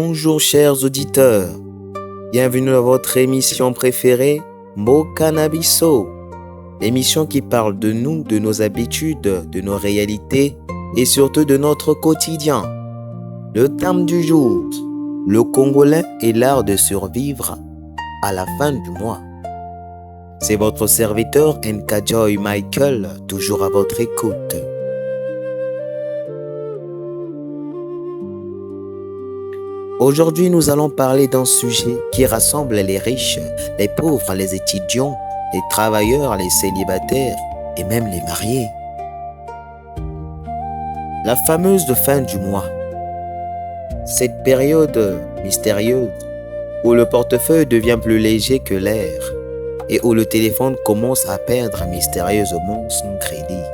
Bonjour chers auditeurs, bienvenue à votre émission préférée, Mo Cannabiso, l'émission qui parle de nous, de nos habitudes, de nos réalités et surtout de notre quotidien. Le thème du jour, le Congolais et l'art de survivre à la fin du mois. C'est votre serviteur Nkajoy Michael, toujours à votre écoute. Aujourd'hui, nous allons parler d'un sujet qui rassemble les riches, les pauvres, les étudiants, les travailleurs, les célibataires et même les mariés. La fameuse fin du mois. Cette période mystérieuse où le portefeuille devient plus léger que l'air et où le téléphone commence à perdre mystérieusement son crédit.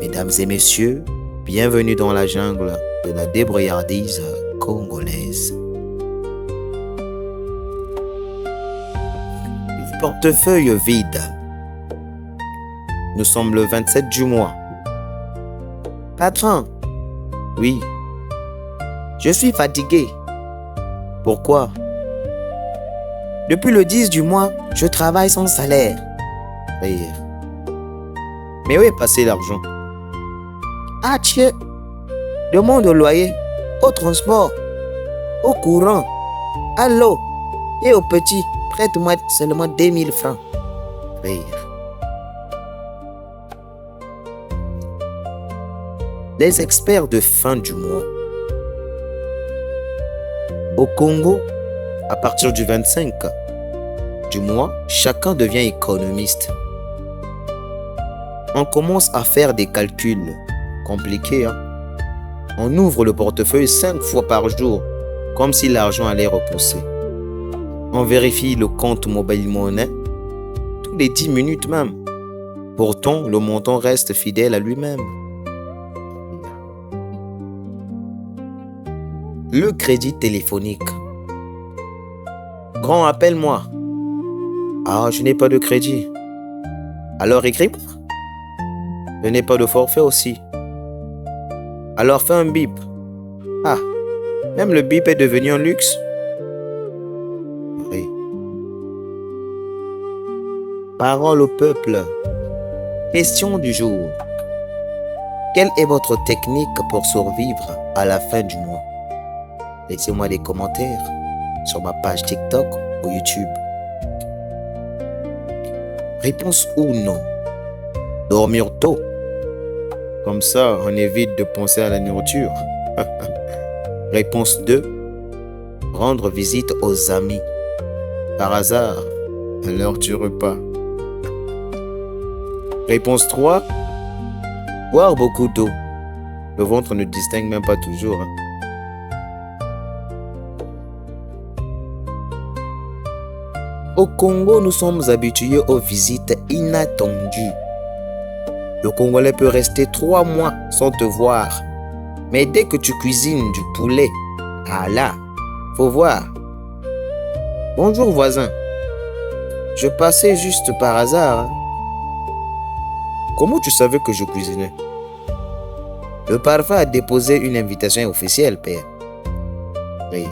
Mesdames et messieurs, bienvenue dans la jungle de la débrouillardise congolaise. Le portefeuille vide. Nous sommes le 27 du mois. Patron, oui, je suis fatigué. Pourquoi? Depuis le 10 du mois, je travaille sans salaire. Rire. Mais où est passé l'argent? Ah tiens, demande au loyer, au transport, au courant, à l'eau et au petit, prête-moi seulement 2000 francs. Rire. Les experts de fin du mois. Au Congo, à partir du 25 du mois, chacun devient économiste. On commence à faire des calculs compliqués. On ouvre le portefeuille 5 fois par jour, comme si l'argent allait repousser. On vérifie le compte mobile monnaie tous les 10 minutes même. Pourtant, le montant reste fidèle à lui-même. Le crédit téléphonique. Grand, appelle-moi. Ah, je n'ai pas de crédit. Alors écris-moi. Je n'ai pas de forfait aussi. Alors fais un bip. Ah, même le bip est devenu un luxe. Oui. Parole au peuple. Question du jour. Quelle est votre technique pour survivre à la fin du mois? Laissez-moi des commentaires sur ma page TikTok ou YouTube. Réponse 1. Dormir tôt. Comme ça, on évite de penser à la nourriture. Réponse 2. Rendre visite aux amis. Par hasard, à l'heure du repas. Réponse 3. Boire beaucoup d'eau. Le ventre ne distingue même pas toujours. Au Congo, nous sommes habitués aux visites inattendues. Le Congolais peut rester 3 mois sans te voir. Mais dès que tu cuisines du poulet, ah là, faut voir. Bonjour voisin. Je passais juste par hasard. Comment tu savais que je cuisinais? Le parfum a déposé une invitation officielle, père. Rire.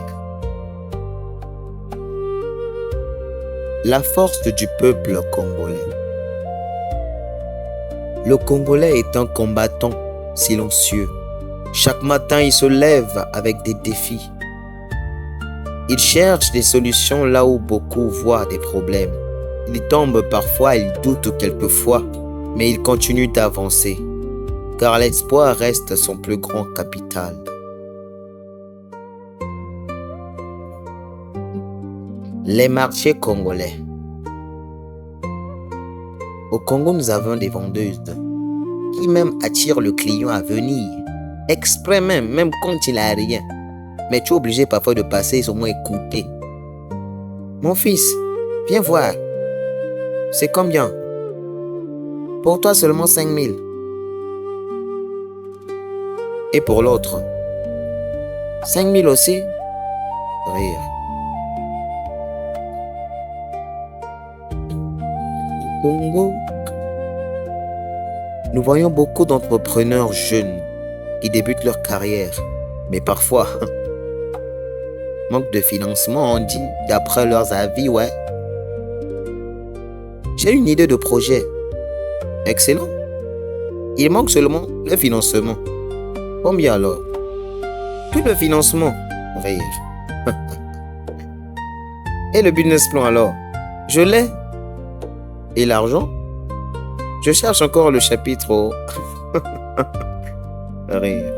La force du peuple congolais. Le Congolais est un combattant silencieux. Chaque matin, il se lève avec des défis. Il cherche des solutions là où beaucoup voient des problèmes. Il tombe parfois, il doute quelquefois, mais il continue d'avancer, car l'espoir reste son plus grand capital. Les marchés congolais. Au Congo, nous avons des vendeuses qui même attirent le client à venir, exprès même quand il n'a rien. Mais tu es obligé parfois de passer et au moins écouter. Mon fils, viens voir. C'est combien? Pour toi seulement 5000. Et pour l'autre? 5000 aussi? Rire. Congo, nous voyons beaucoup d'entrepreneurs jeunes qui débutent leur carrière, mais parfois, Manque de financement, on dit, d'après leurs avis, ouais. J'ai une idée de projet. Excellent. Il manque seulement le financement. Combien alors? Tout le financement. Rire. Et le business plan alors? Je l'ai. Et l'argent? Je cherche encore le chapitre au... Rire.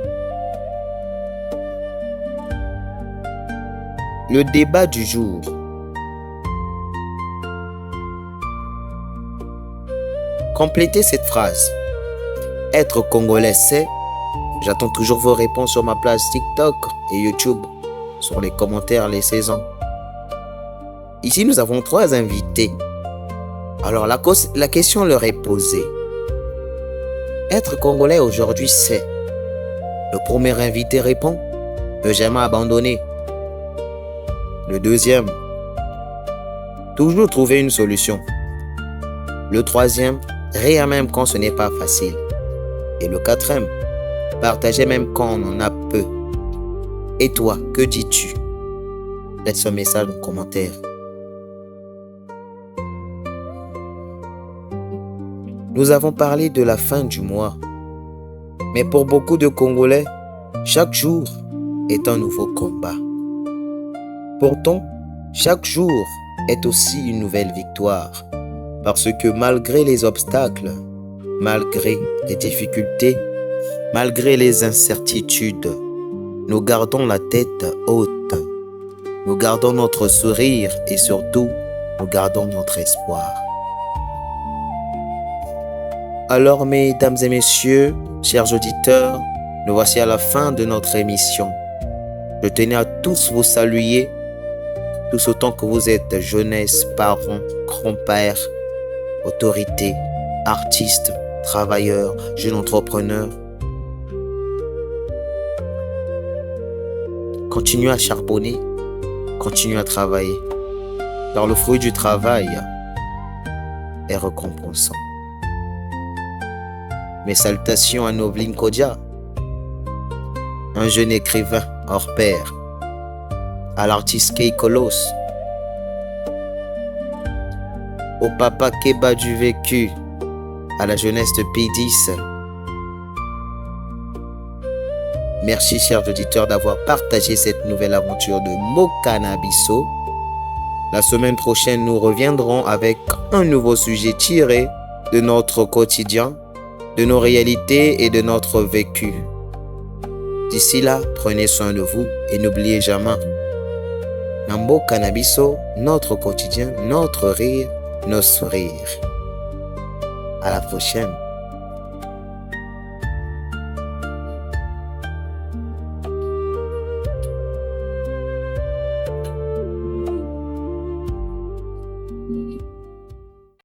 Le débat du jour. Complétez cette phrase. Être congolais, c'est... J'attends toujours vos réponses sur ma page TikTok et YouTube, sur les commentaires laissez-en. Ici, nous avons 3 invités. Alors, la question leur est posée. Être congolais aujourd'hui, c'est... Le premier invité répond, ne jamais abandonner. Le deuxième, toujours trouver une solution. Le troisième, rire même quand ce n'est pas facile. Et le quatrième, partager même quand on en a peu. Et toi, que dis-tu? Laisse un message en commentaire. Nous avons parlé de la fin du mois. Mais pour beaucoup de Congolais, chaque jour est un nouveau combat. Pourtant, chaque jour est aussi une nouvelle victoire. Parce que malgré les obstacles, malgré les difficultés, malgré les incertitudes, nous gardons la tête haute. Nous gardons notre sourire et surtout, nous gardons notre espoir. Alors, mesdames et messieurs, chers auditeurs, nous voici à la fin de notre émission. Je tenais à tous vous saluer, tous autant que vous êtes jeunesse, parents, grands-pères, autorités, artistes, travailleurs, jeunes entrepreneurs. Continuez à charbonner, continuez à travailler, car le fruit du travail est récompensant. Mes salutations à Noveline Kodia, un jeune écrivain hors pair, à l'artiste Kei Kolos, au papa Keba du vécu, à la jeunesse de P10. Merci chers auditeurs d'avoir partagé cette nouvelle aventure de Mokanabiso. La semaine prochaine, nous reviendrons avec un nouveau sujet tiré de notre quotidien, de nos réalités et de notre vécu. D'ici là, prenez soin de vous et n'oubliez jamais, Nambo Canabiso, notre quotidien, notre rire, nos sourires. À la prochaine.